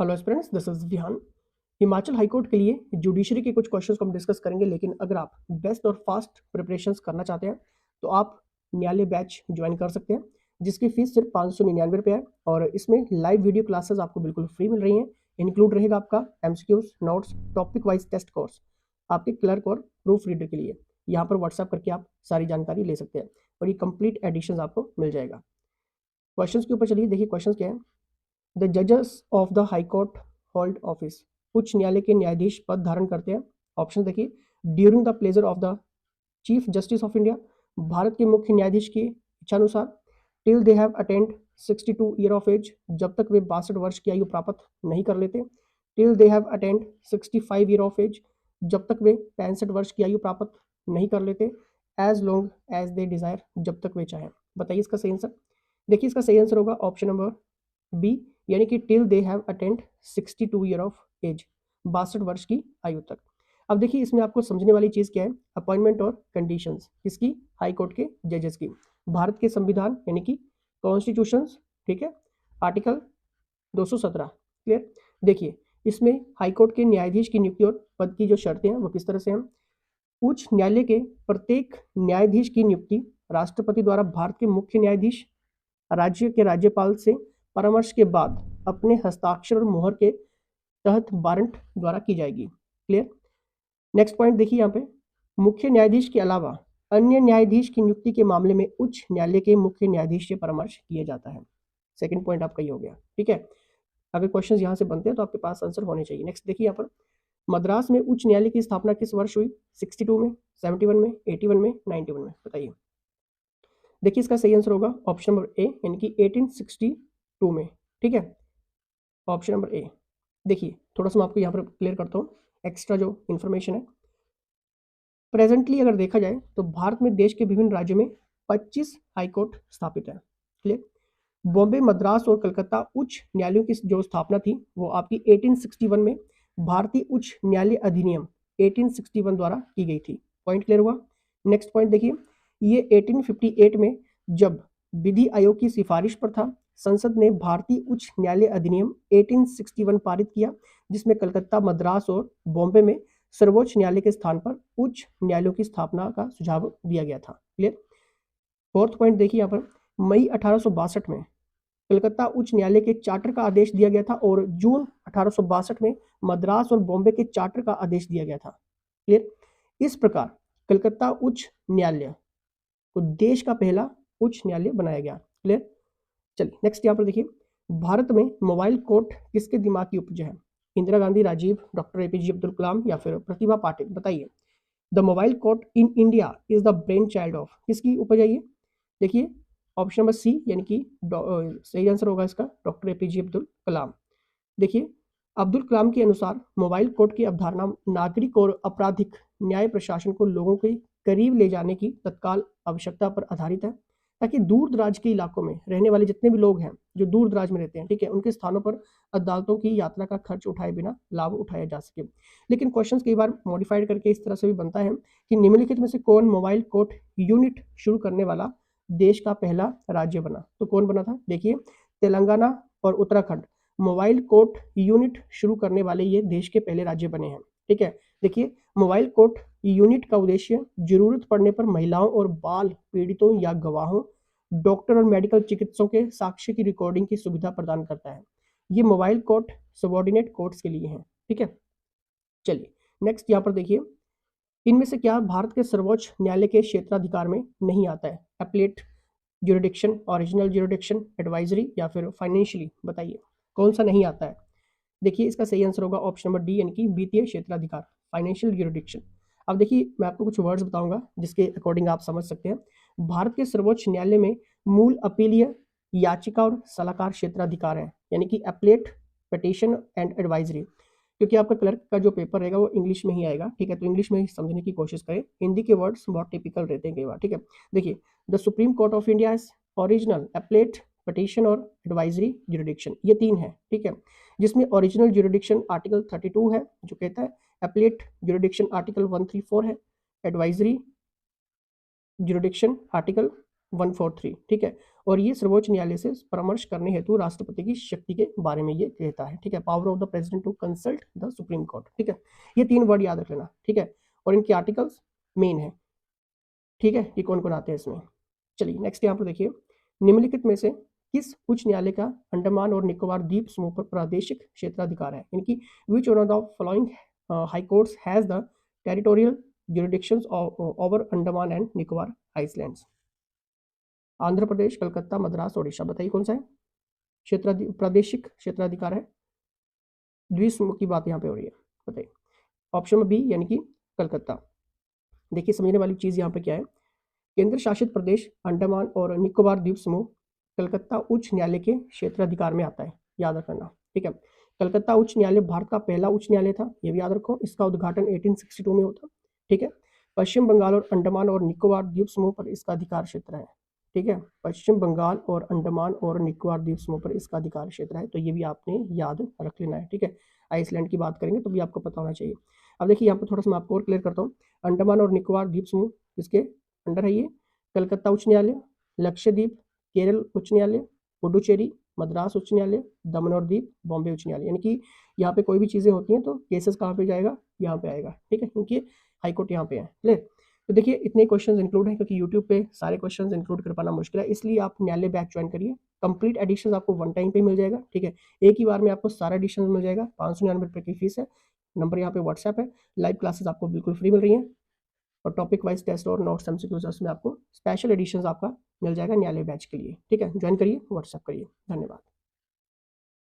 Hello students, this is Vihan. Himachal high court के लिए judiciary के कुछ क्वेश्चंस को हम डिस्कस करेंगे, लेकिन अगर आप बेस्ट और फास्ट प्रिपरेशंस करना चाहते हैं तो आप न्यायालय बैच ज्वाइन कर सकते हैं, जिसकी फीस सिर्फ 599 रुपये है। और इसमें लाइव वीडियो क्लासेस आपको बिल्कुल फ्री मिल रही हैं। इंक्लूड रहेगा आपका MCQs, notes, topic wise test course आपके क्लर्क और प्रूफ रीडर के लिए। यहाँ पर व्हाट्सएप करके आप सारी जानकारी ले सकते हैं और ये कंप्लीट एडिशन आपको मिल जाएगा। क्वेश्चन के ऊपर चलिए, देखिए क्वेश्चन क्या है। द जजेस of the high court hold office, उच्च न्यायालय के न्यायाधीश पद धारण करते हैं। ऑप्शन देखिए, during the pleasure of the chief justice of India, Bharat के मुख्य न्यायाधीश की इच्छानुसार, till they have attend 62 year of age, जब तक वे 62 वर्ष की आयु प्राप्त नहीं कर लेते। Till they have attend 65 year of age, जब तक वे 65 वर्ष की आयु प्राप्त नहीं कर लेते। As long as they desire, जब तक वे चाहें। बताइए इसका सही आंसर। देखिए इसका सही आंसर होगा ऑप्शन नंबर बी, यानी कि till they have attend 62 year of age, 62 वर्ष की आयु तक। अब देखिए इसमें आपको समझने वाली चीज क्या है। अपॉइंटमेंट और कंडीशंस किसकी? हाई कोर्ट के जजेस की। भारत के संविधान यानी कि कॉन्स्टिट्यूशन, ठीक है, आर्टिकल 217 क्लियर। देखिए इसमें हाई कोर्ट के न्यायाधीश की नियुक्ति और पद की जो शर्तें हैं वो किस तरह से हैं। उच्च न्यायालय के प्रत्येक न्यायाधीश की नियुक्ति राष्ट्रपति द्वारा भारत के मुख्य न्यायाधीश, राज्य के राज्यपाल से परामर्श के बाद अपने हस्ताक्षर और मुहर के तहत वारंट द्वारा की जाएगी। क्लियर। नेक्स्ट पॉइंट देखिए यहाँ पे, मुख्य न्यायाधीश के अलावा अन्य न्यायाधीश की नियुक्ति के मामले में उच्च न्यायालय के मुख्य न्यायाधीश से परामर्श किया जाता है। सेकंड पॉइंट आपका ये हो गया, ठीक है। अगर क्वेश्चन यहाँ से बनते हैं तो आपके पास आंसर होने चाहिए। नेक्स्ट देखिए यहाँ पर, मद्रास में उच्च न्यायालय की स्थापना किस वर्ष हुई? 62 में, 71 में, 81 में, 91 में। बताइए। देखिए इसका सही आंसर होगा ऑप्शन नंबर ए, यानी कि 1862 में, ठीक है, ऑप्शन नंबर ए। देखिए थोड़ा सा मैं आपको यहाँ पर क्लियर करता हूँ एक्स्ट्रा जो इन्फॉर्मेशन है। प्रेजेंटली अगर देखा जाए तो भारत में देश के विभिन्न राज्यों में 25 हाईकोर्ट स्थापित है। क्लियर। बॉम्बे, मद्रास और कलकत्ता उच्च न्यायालयों की जो स्थापना थी वो आपकी 1861 में भारतीय उच्च न्यायालय अधिनियम 1861 द्वारा की गई थी। पॉइंट क्लियर हुआ। नेक्स्ट पॉइंट देखिए, ये 1858 में जब विधि आयोग की सिफारिश पर था, संसद ने भारतीय उच्च न्यायालय अधिनियम 1861 पारित किया, जिसमें कलकत्ता, मद्रास और बॉम्बे में सर्वोच्च न्यायालय के स्थान पर उच्च न्यायालयों की स्थापना का सुझाव दिया गया था। क्लियर। फोर्थ पॉइंट देखिए यहाँ पर, मई 1862 में कलकत्ता उच्च न्यायालय के चार्टर का आदेश दिया गया था और जून 1862 में मद्रास और बॉम्बे के चार्टर का आदेश दिया गया था। क्लियर। इस प्रकार कलकत्ता उच्च न्यायालय को देश का पहला उच्च न्यायालय बनाया गया। क्लियर। चलिए नेक्स्ट यहाँ पर देखिए, भारत में मोबाइल कोर्ट किसके दिमाग की उपज है? इंदिरा गांधी, राजीव, डॉक्टर एपीजे अब्दुल कलाम या फिर प्रतिभा पाटिल। बताइए। The mobile court in India is the brain child of, किसकी उपज है ये? देखिए ऑप्शन नंबर सी, यानी कि सही आंसर होगा इसका डॉक्टर एपीजे अब्दुल कलाम। देखिए अब्दुल कलाम के अनुसार मोबाइल कोर्ट की अवधारणा नागरिक और आपराधिक न्याय प्रशासन को लोगों के करीब ले जाने की तत्काल आवश्यकता पर आधारित है, ताकि दूर दराज के इलाकों में रहने वाले जितने भी लोग हैं जो दूर दराज में रहते हैं, ठीक है, उनके स्थानों पर अदालतों की यात्रा का खर्च उठाए बिना लाभ उठाया जा सके। लेकिन क्वेश्चन कई बार मॉडिफाइड करके इस तरह से भी बनता है कि निम्नलिखित में से कौन मोबाइल कोर्ट यूनिट शुरू करने वाला देश का पहला राज्य बना? तो कौन बना था? देखिए तेलंगाना और उत्तराखंड मोबाइल कोर्ट यूनिट शुरू करने वाले ये देश के पहले राज्य बने हैं। ठीक है। देखिए मोबाइल कोर्ट यूनिट का उद्देश्य जरूरत पड़ने पर महिलाओं और बाल पीड़ितों या गवाहों, डॉक्टर और मेडिकल चिकित्सकों के साक्ष्य की रिकॉर्डिंग की सुविधा प्रदान करता है। ये मोबाइल कोर्ट सबॉर्डिनेट कोर्ट्स के लिए है। ठीक है। चलिए नेक्स्ट यहाँ पर देखिए, इनमें से क्या भारत के सर्वोच्च न्यायालय के क्षेत्राधिकार में नहीं आता है? Applet jurisdiction, original jurisdiction, advisory या फिर फाइनेंशियली। बताइए कौन सा नहीं आता है? देखिए इसका सही आंसर होगा ऑप्शन नंबर डी, यानी कि वित्तीय क्षेत्राधिकार, फाइनेंशियल ज्यूरिडिक्शन। अब देखिए मैं आपको कुछ वर्ड्स बताऊंगा जिसके अकॉर्डिंग आप समझ सकते हैं। भारत के सर्वोच्च न्यायालय में मूल अपीलीय, याचिका और सलाहकार क्षेत्राधिकार है, यानी कि एप्लेट, पिटीशन एंड एडवाइजरी। क्योंकि आपका क्लर्क का जो पेपर रहेगा वो इंग्लिश में ही आएगा, ठीक है, तो इंग्लिश में ही समझने की कोशिश करें। हिंदी के वर्ड्स बहुत टिपिकल रहते हैं कई बार, ठीक है। देखिए the supreme court of India is original, applet, petition और एडवाइजरी ज्यूरिडिक्शन, ये तीन है, ठीक है, जिसमें ओरिजिनल ज्यूरिडिक्शन आर्टिकल 32 है जो कहता है, एप्लेट ज्यूरिडिक्शन आर्टिकल 134 है, एडवाइजरी ज्यूरिडिक्शन आर्टिकल 143, ठीक है। और ये सर्वोच्च न्यायालय से परामर्श करने हेतु राष्ट्रपति की शक्ति के बारे में ये कहता है, ठीक है। Power of the president to consult the supreme court, ठीक है। ये 3 वर्ड याद रख लेना, ठीक है। और इनके आर्टिकल्स मेन है, ठीक है, कि कौन कौन आते हैं इसमें। चलिए नेक्स्ट यहाँ पर देखिए, निम्नलिखित में से किस उच्च न्यायालय का अंडमान और निकोबार द्वीप समूह पर प्रादेशिक क्षेत्राधिकार है, इनकी which one of the following high courts has the territorial jurisdictions over Andaman and Nicobar islands. Andhra Pradesh, Calcutta, Madras, Odisha. बताइए कौन सा है प्रादेशिक क्षेत्राधिकार है, द्वीप समूह की बात यहाँ पे हो रही है, बताइए। ऑप्शन में बी यानी कि कलकत्ता। देखिए समझने वाली चीज़ यहाँ पे क्या है, केंद्र शासित प्रदेश अंडमान और निकोबार द्वीप समूह कलकत्ता उच्च न्यायालय के क्षेत्राधिकार में आता है, याद रखना, ठीक है। कलकत्ता उच्च न्यायालय भारत का पहला उच्च न्यायालय था, ये भी याद रखो। इसका उद्घाटन 1862 में होता, ठीक है। पश्चिम बंगाल और अंडमान और निकोबार द्वीप समूह पर इसका अधिकार क्षेत्र है, ठीक है। पश्चिम बंगाल और अंडमान और निकोबार द्वीप समूह पर इसका अधिकार क्षेत्र है, तो ये भी आपने याद रख लेना है, ठीक है। आइसलैंड की बात करेंगे तो भी आपको पता होना चाहिए। अब देखिए यहाँ पर थोड़ा सा मैं आपको और क्लियर करता हूँ। अंडमान और निकोबार द्वीप समूह इसके अंडर है ये कलकत्ता उच्च न्यायालय, लक्षद्वीप केरल उच्च न्यायालय, पुडुचेरी मद्रास उच्च न्यायालय, दमन और दीव बॉम्बे उच्च न्यायालय। यानी कि यहाँ पे कोई भी चीज़ें होती हैं तो केसेस कहाँ पे जाएगा, यहाँ पे आएगा, ठीक है, क्योंकि हाईकोर्ट यहाँ पे है। क्लियर। तो देखिए इतने क्वेश्चंस इंक्लूड हैं, क्योंकि यूट्यूब पे सारे क्वेश्चंस इंक्लूड कर पाना मुश्किल है, इसलिए आप न्यायालय बैच ज्वाइन करिए। कंप्लीट एडिशन आपको वन टाइम पे मिल जाएगा, ठीक है। एक ही बार में आपको सारा एडिशन मिल जाएगा। 599 की फीस है। नंबर यहाँ पे व्हाट्सएप है। लाइव क्लासेस आपको बिल्कुल फ्री मिल रही हैं, और टॉपिक वाइज टेस्ट और नोट्स एमसीक्यूज उसमें आपको स्पेशल एडिशंस आपका मिल जाएगा न्यायालय बैच के लिए, ठीक है। ज्वाइन करिए, व्हाट्सएप करिए। धन्यवाद।